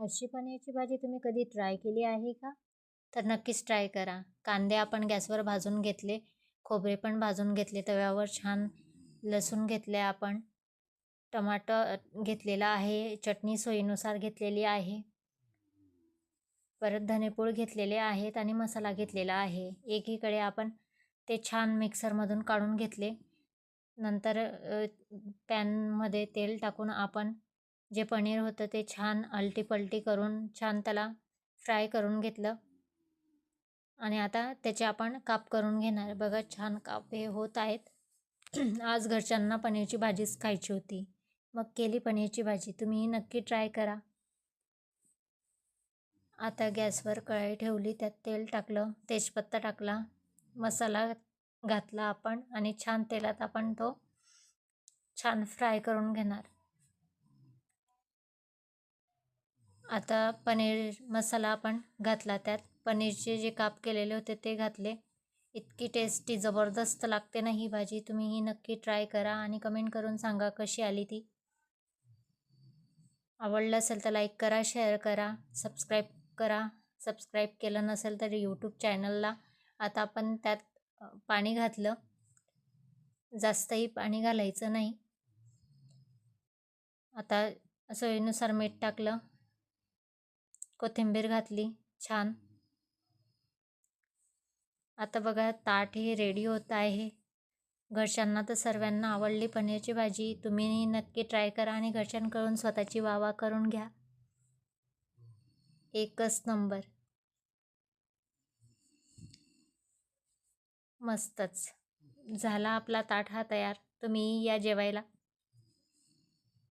अशी पनीरची भाजी तुम्ही कधी ट्राय केली आहे का? तर नक्कीच ट्राय करा. कांदे आपण गॅसवर भाजून घेतले, खोबरे पण भाजून घेतले तव्यावर छान, लसूण घेतले आपण, टमाटर घेतलेला आहे, चटणी सोयीनुसार घेतलेली आहे, परत धनेपूड घेतलेले आहेत आणि मसाला घेतलेला आहे. एकीकडे आपण ते छान मिक्सरमधून काढून घेतले. नंतर पॅनमध्ये तेल टाकून आपण जे पनीर होतं ते छान अलटी-पलटी करून छान त्याला फ्राय करून घेतलं आणि आता त्याचे आपण काप करून घेणार. बघा छान काप हे होत आहेत. आज घरच्यांना पनीरची भाजीच खायची होती, मग केली पनीरची भाजी. तुम्हीही नक्की ट्राय करा. आता गॅसवर कढई ठेवली, त्यात तेल टाकलं, तेजपत्ता टाकला, मसाला घातला आपण आणि छान तेलात आपण तो छान फ्राय करून घेणार. आता पनीर मसाला आपण घातला, त्यात पनीरचे जे काप केलेले होते ते घातले. इतकी टेस्टी जबरदस्त लागते ना ही भाजी. तुम्ही ही नक्की ट्राय करा आणि कमेंट करून सांगा कशी आली ती. आवडलं असेल तर लाईक करा, शेअर करा, सबस्क्राईब करा. सबस्क्राईब केलं नसेल तर यूट्यूब चॅनलला. आता आपण त्यात पाणी घातलं, जास्तही पाणी घालायचं नाही. आता सोयीनुसार मीठ टाकलं, कोथिंबीर घातली छान. आता बघा ताट हे रेडी होत आहे. घरच्यांना तर सर्वांना आवडली पनीरची भाजी. तुम्हीही नक्की ट्राय करा आणि घरच्यांकडून स्वतःची वाह करून घ्या. एकच नंबर, मस्तच झाला आपला ताट हा तयार. तुम्ही या जेवायला.